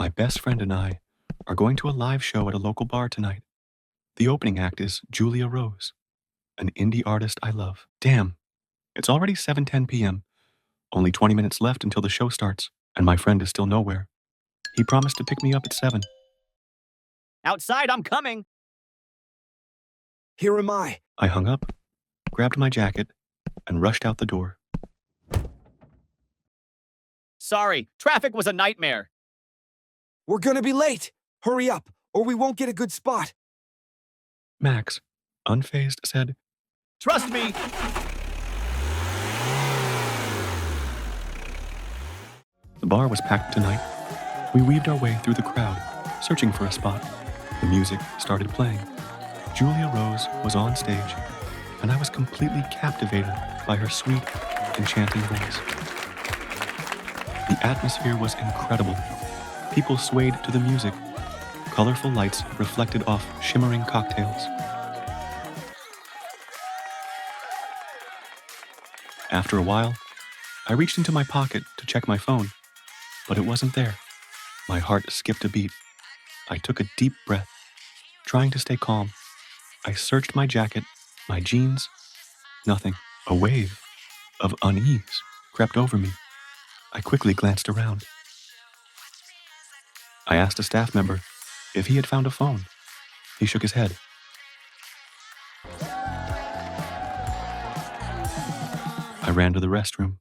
My best friend and I are going to a live show at a local bar tonight. The opening act is Julia Rose, an indie artist I love. Damn, it's already 7:10 p.m. Only 20 minutes left until the show starts, and my friend is still nowhere. He promised to pick me up at 7. Outside, I'm coming. Here am I. I hung up, grabbed my jacket, and rushed out the door. Sorry, traffic was a nightmare. We're gonna be late. Hurry up, or we won't get a good spot. Max, unfazed, said, Trust me. The bar was packed tonight. We weaved our way through the crowd, searching for a spot. The music started playing. Julia Rose was on stage, and I was completely captivated by her sweet, enchanting voice. The atmosphere was incredible. People swayed to the music. Colorful lights reflected off shimmering cocktails. After a while, I reached into my pocket to check my phone, but it wasn't there. My heart skipped a beat. I took a deep breath, trying to stay calm. I searched my jacket, my jeans. Nothing. A wave of unease crept over me. I quickly glanced around. I asked a staff member if he had found a phone. He shook his head. I ran to the restroom,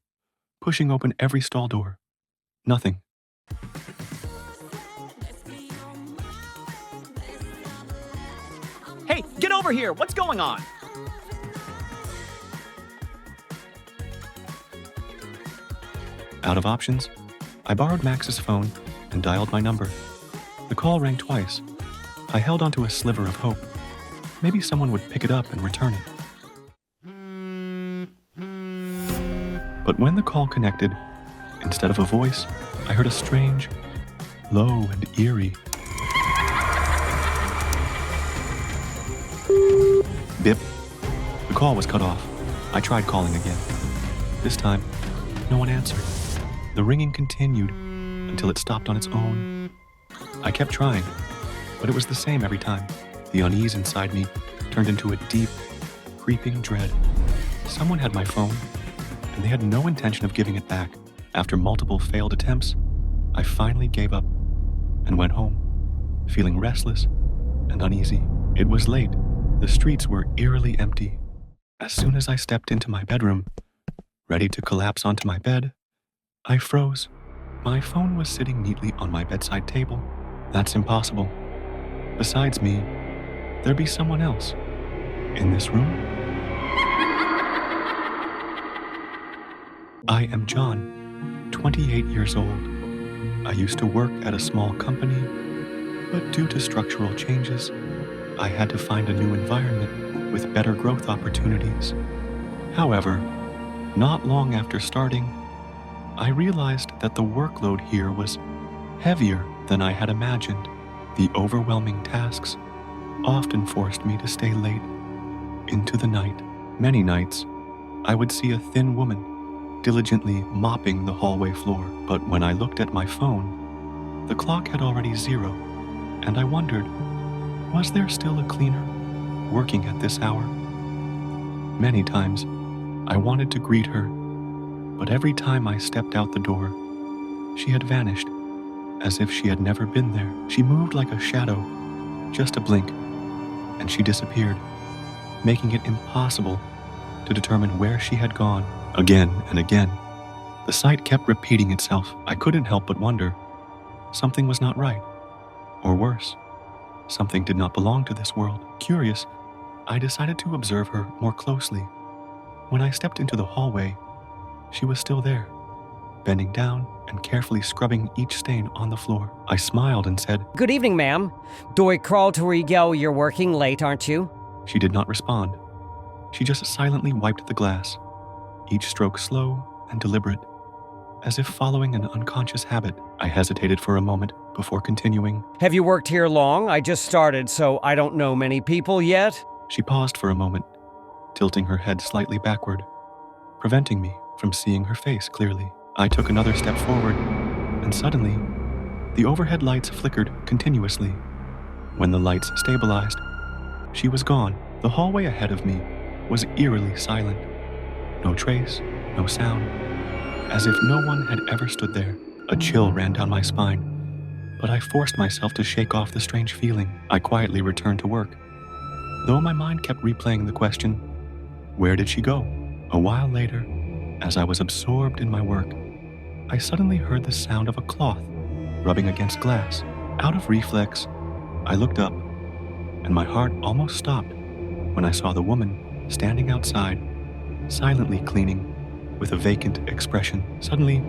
pushing open every stall door. Nothing. Hey, get over here. What's going on? Out of options, I borrowed Max's phone and dialed my number. The call rang twice. I held onto a sliver of hope. Maybe someone would pick it up and return it. But when the call connected, instead of a voice, I heard a strange, low and eerie bip. The call was cut off. I tried calling again. This time, no one answered. The ringing continued until it stopped on its own. I kept trying, but it was the same every time. The unease inside me turned into a deep, creeping dread. Someone had my phone, and they had no intention of giving it back. After multiple failed attempts, I finally gave up and went home, feeling restless and uneasy. It was late. The streets were eerily empty. As soon as I stepped into my bedroom, ready to collapse onto my bed, I froze. My phone was sitting neatly on my bedside table. That's impossible. Besides me, there'd be someone else in this room. I am John, 28 years old. I used to work at a small company, but due to structural changes, I had to find a new environment with better growth opportunities. However, not long after starting, I realized that the workload here was heavier than I had imagined. The overwhelming tasks often forced me to stay late into the night. Many nights, I would see a thin woman diligently mopping the hallway floor, but when I looked at my phone, the clock had already 0, and I wondered, was there still a cleaner working at this hour? Many times, I wanted to greet her, but every time I stepped out the door, she had vanished, as if she had never been there. She moved like a shadow, just a blink, and she disappeared, making it impossible to determine where she had gone. Again and again, the sight kept repeating itself. I couldn't help but wonder, something was not right, or worse, something did not belong to this world. Curious, I decided to observe her more closely. When I stepped into the hallway, she was still there, bending down and carefully scrubbing each stain on the floor. I smiled and said, Good evening, ma'am. Do I crawl to Rigo? You're working late, aren't you? She did not respond. She just silently wiped the glass, each stroke slow and deliberate, as if following an unconscious habit. I hesitated for a moment before continuing. Have you worked here long? I just started, so I don't know many people yet. She paused for a moment, tilting her head slightly backward, preventing me from seeing her face clearly. I took another step forward, and suddenly, The overhead lights flickered continuously. When the lights stabilized, she was gone. The hallway ahead of me was eerily silent. No trace, no sound, as if no one had ever stood there. A chill ran down my spine, but I forced myself to shake off the strange feeling. I quietly returned to work, though my mind kept replaying the question, where did she go? A while later, as I was absorbed in my work, I suddenly heard the sound of a cloth rubbing against glass. Out of reflex, I looked up, and my heart almost stopped when I saw the woman standing outside, silently cleaning, with a vacant expression. Suddenly,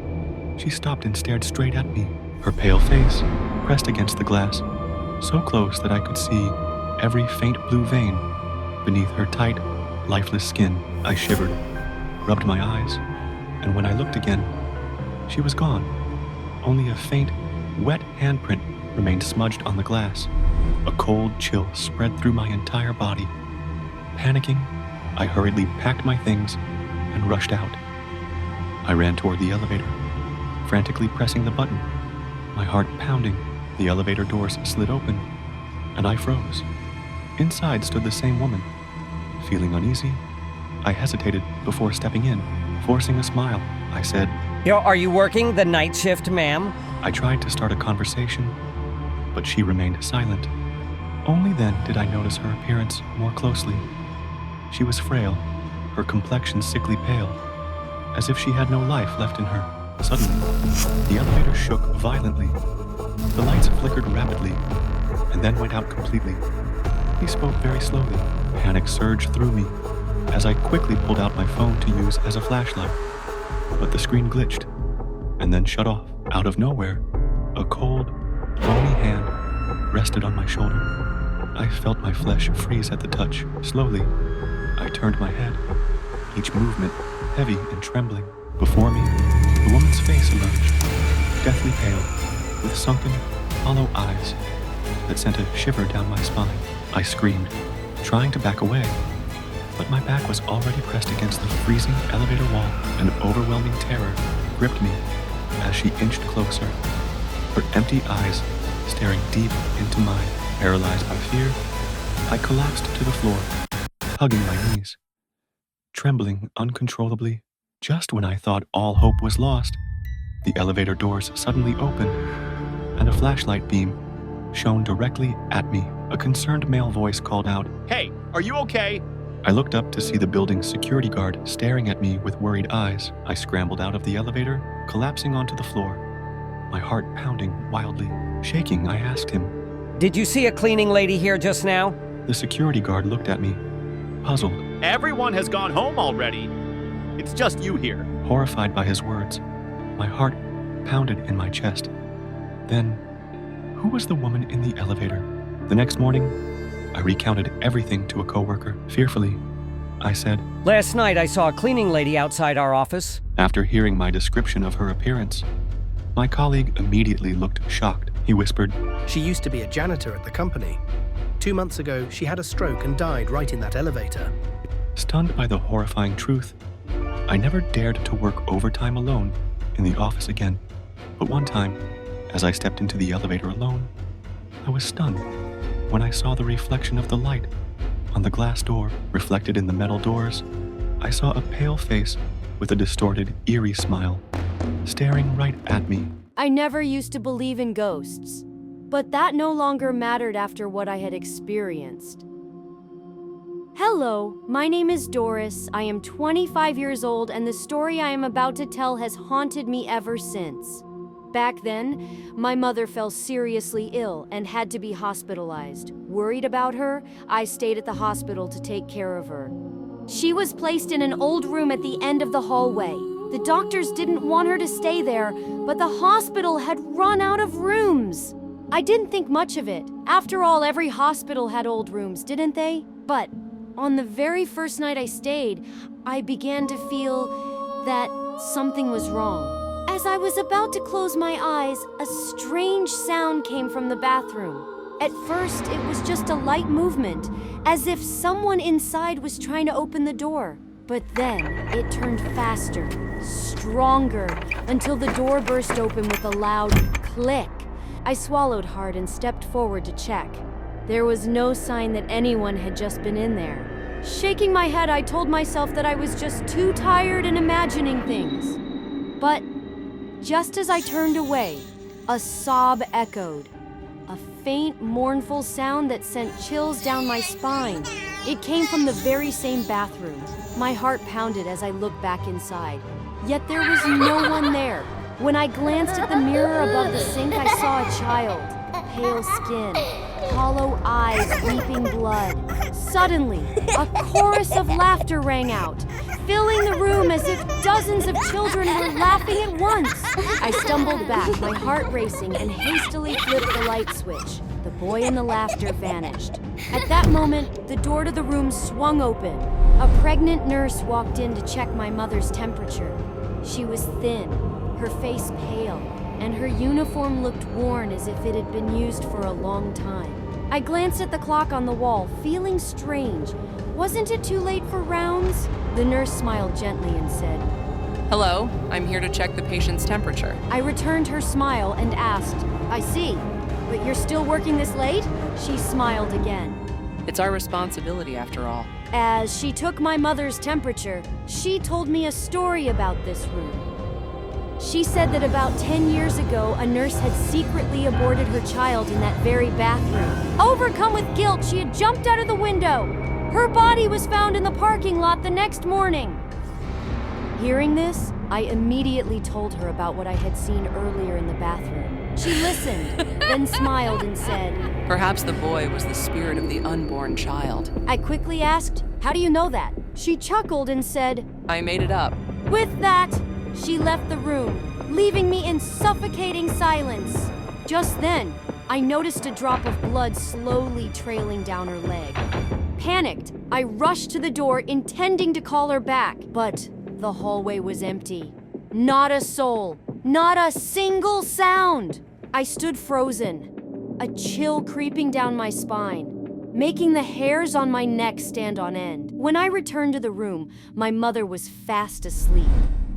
she stopped and stared straight at me, her pale face pressed against the glass, so close that I could see every faint blue vein beneath her tight, lifeless skin. I shivered, rubbed my eyes, and when I looked again, she was gone. Only a faint, wet handprint remained smudged on the glass. A cold chill spread through my entire body. Panicking, I hurriedly packed my things and rushed out. I ran toward the elevator, frantically pressing the button, my heart pounding. The elevator doors slid open, and I froze. Inside stood the same woman. Feeling uneasy, I hesitated before stepping in. Forcing a smile, I said, Yo, are you working the night shift, ma'am? I tried to start a conversation, but she remained silent. Only then did I notice her appearance more closely. She was frail, her complexion sickly pale, as if she had no life left in her. Suddenly, the elevator shook violently. The lights flickered rapidly, and then went out completely. He spoke very slowly. Panic surged through me as I quickly pulled out my phone to use as a flashlight. But the screen glitched, and then shut off. Out of nowhere, a cold, bony hand rested on my shoulder. I felt my flesh freeze at the touch. Slowly, I turned my head, each movement heavy and trembling. Before me, the woman's face emerged, deathly pale, with sunken, hollow eyes that sent a shiver down my spine. I screamed, trying to back away, but my back was already pressed against the freezing elevator wall. An overwhelming terror gripped me as she inched closer, her empty eyes staring deep into mine. Paralyzed by fear, I collapsed to the floor, hugging my knees, trembling uncontrollably. Just when I thought all hope was lost, the elevator doors suddenly opened, and a flashlight beam shone directly at me. A concerned male voice called out, Hey, are you okay? I looked up to see the building's security guard staring at me with worried eyes. I scrambled out of the elevator, collapsing onto the floor, my heart pounding wildly. Shaking, I asked him, Did you see a cleaning lady here just now? The security guard looked at me, puzzled. Everyone has gone home already. It's just you here. Horrified by his words, my heart pounded in my chest. Then, who was the woman in the elevator? The next morning, I recounted everything to a coworker. Fearfully, I said, Last night I saw a cleaning lady outside our office. After hearing my description of her appearance, my colleague immediately looked shocked. He whispered, She used to be a janitor at the company. 2 months ago, she had a stroke and died right in that elevator. Stunned by the horrifying truth, I never dared to work overtime alone in the office again. But one time, as I stepped into the elevator alone, I was stunned when I saw the reflection of the light on the glass door. Reflected in the metal doors, I saw a pale face with a distorted, eerie smile, staring right at me. I never used to believe in ghosts, but that no longer mattered after what I had experienced. Hello, my name is Doris. I am 25 years old, and the story I am about to tell has haunted me ever since. Back then, my mother fell seriously ill and had to be hospitalized. Worried about her, I stayed at the hospital to take care of her. She was placed in an old room at the end of the hallway. The doctors didn't want her to stay there, but the hospital had run out of rooms. I didn't think much of it. After all, every hospital had old rooms, didn't they? But on the very first night I stayed, I began to feel that something was wrong. As I was about to close my eyes, a strange sound came from the bathroom. At first, it was just a light movement, as if someone inside was trying to open the door. But then, it turned faster, stronger, until the door burst open with a loud click. I swallowed hard and stepped forward to check. There was no sign that anyone had just been in there. Shaking my head, I told myself that I was just too tired and imagining things. But just as I turned away, a sob echoed. A faint, mournful sound that sent chills down my spine. It came from the very same bathroom. My heart pounded as I looked back inside. Yet there was no one there. When I glanced at the mirror above the sink, I saw a child. Pale skin, hollow eyes, weeping blood. Suddenly, a chorus of laughter rang out, filling the room as if dozens of children were laughing at once. I stumbled back, my heart racing, and hastily flipped the light switch. The boy and the laughter vanished. At that moment, the door to the room swung open. A pregnant nurse walked in to check my mother's temperature. She was thin, her face pale, and her uniform looked worn as if it had been used for a long time. I glanced at the clock on the wall, feeling strange. Wasn't it too late for rounds? The nurse smiled gently and said, "Hello, I'm here to check the patient's temperature." I returned her smile and asked, "I see, but you're still working this late?" She smiled again. It's our responsibility after all. As she took my mother's temperature, she told me a story about this room. She said that about 10 years ago, a nurse had secretly aborted her child in that very bathroom. Overcome with guilt, she had jumped out of the window. Her body was found in the parking lot the next morning. Hearing this, I immediately told her about what I had seen earlier in the bathroom. She listened, then smiled and said, Perhaps the boy was the spirit of the unborn child. I quickly asked, "How do you know that?" She chuckled and said, I made it up. With that, she left the room, leaving me in suffocating silence. Just then, I noticed a drop of blood slowly trailing down her leg. Panicked, I rushed to the door, intending to call her back, but the hallway was empty. Not a soul, not a single sound. I stood frozen, a chill creeping down my spine, making the hairs on my neck stand on end. When I returned to the room, my mother was fast asleep.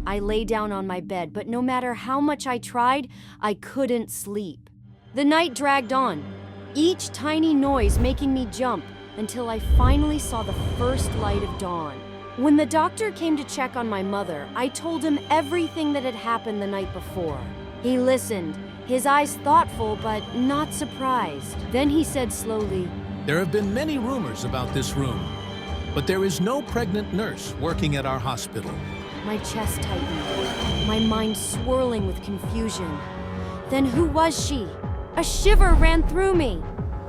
I lay down on my bed, but no matter how much I tried, I couldn't sleep. The night dragged on, each tiny noise making me jump, until I finally saw the first light of dawn. When the doctor came to check on my mother, I told him everything that had happened the night before. He listened, his eyes thoughtful but not surprised. Then he said slowly, There have been many rumors about this room, but there is no pregnant nurse working at our hospital. My chest tightened, my mind swirling with confusion. Then who was she? A shiver ran through me.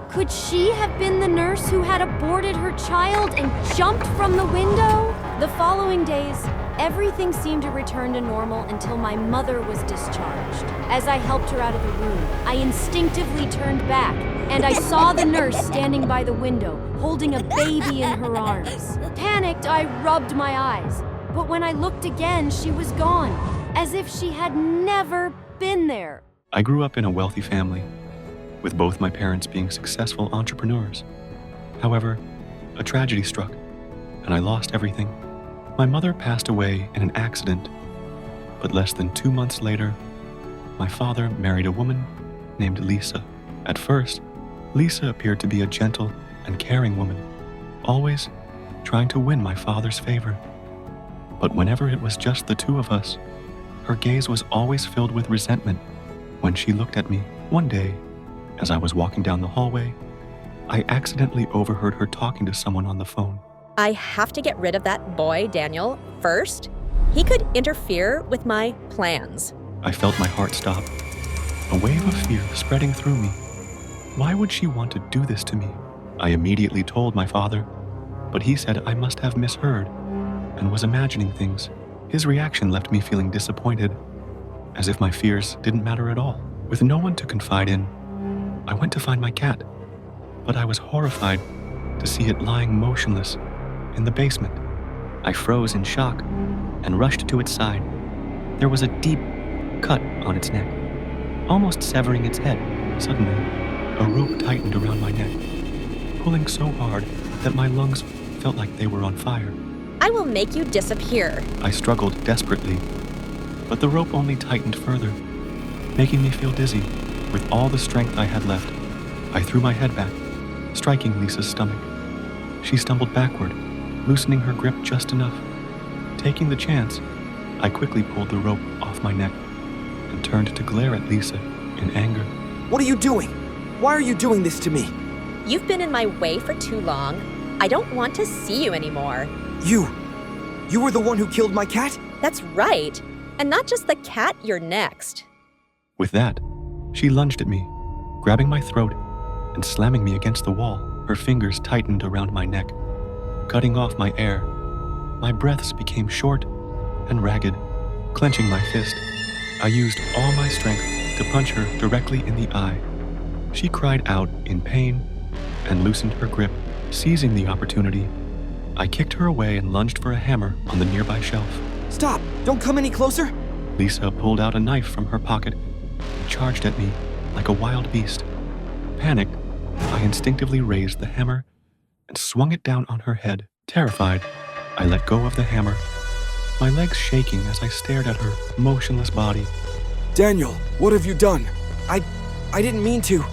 Could she have been the nurse who had aborted her child and jumped from the window? The following days, everything seemed to return to normal until my mother was discharged. As I helped her out of the room, I instinctively turned back, and I saw the nurse standing by the window, holding a baby in her arms. Panicked, I rubbed my eyes, but when I looked again, she was gone, as if she had never been there. I grew up in a wealthy family, with both my parents being successful entrepreneurs. However, a tragedy struck, and I lost everything. My mother passed away in an accident, but less than 2 months later, my father married a woman named Lisa. At first, Lisa appeared to be a gentle and caring woman, always trying to win my father's favor. But whenever it was just the two of us, her gaze was always filled with resentment when she looked at me. One day, as I was walking down the hallway, I accidentally overheard her talking to someone on the phone. I have to get rid of that boy, Daniel, first. He could interfere with my plans. I felt my heart stop, a wave of fear spreading through me. Why would she want to do this to me? I immediately told my father, but he said I must have misheard and was imagining things. His reaction left me feeling disappointed, as if my fears didn't matter at all. With no one to confide in, I went to find my cat, but I was horrified to see it lying motionless in the basement. I froze in shock and rushed to its side. There was a deep cut on its neck, almost severing its head. Suddenly, a rope tightened around my neck, pulling so hard that my lungs felt like they were on fire. I will make you disappear. I struggled desperately, but the rope only tightened further, making me feel dizzy. With all the strength I had left, I threw my head back, striking Lisa's stomach. She stumbled backward, loosening her grip just enough. Taking the chance, I quickly pulled the rope off my neck and turned to glare at Lisa in anger. What are you doing? Why are you doing this to me? You've been in my way for too long. I don't want to see you anymore. You were the one who killed my cat? That's right. And not just the cat, you're next. With that, she lunged at me, grabbing my throat and slamming me against the wall. Her fingers tightened around my neck, cutting off my air. My breaths became short and ragged. Clenching my fist, I used all my strength to punch her directly in the eye. She cried out in pain and loosened her grip. Seizing the opportunity, I kicked her away and lunged for a hammer on the nearby shelf. Stop! Don't come any closer! Lisa pulled out a knife from her pocket and charged at me like a wild beast. Panicked, I instinctively raised the hammer and swung it down on her head. Terrified, I let go of the hammer, my legs shaking as I stared at her motionless body. Daniel, what have you done? I didn't mean to.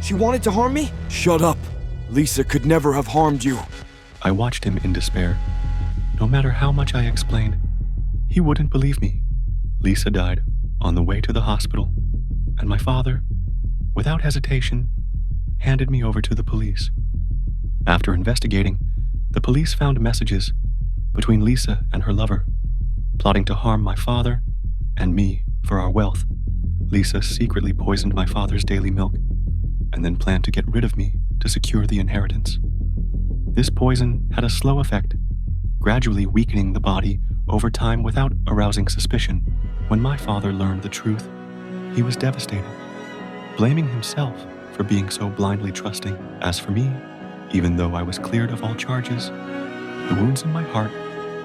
She wanted to harm me? Shut up. Lisa could never have harmed you. I watched him in despair. No matter how much I explained, he wouldn't believe me. Lisa died on the way to the hospital, and my father, without hesitation, handed me over to the police. After investigating, the police found messages between Lisa and her lover, plotting to harm my father and me for our wealth. Lisa secretly poisoned my father's daily milk and then planned to get rid of me to secure the inheritance. This poison had a slow effect, gradually weakening the body over time without arousing suspicion. When my father learned the truth, he was devastated, blaming himself for being so blindly trusting. As for me, even though I was cleared of all charges, the wounds in my heart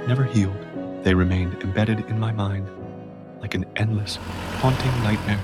never healed. They remained embedded in my mind like an endless, haunting nightmare.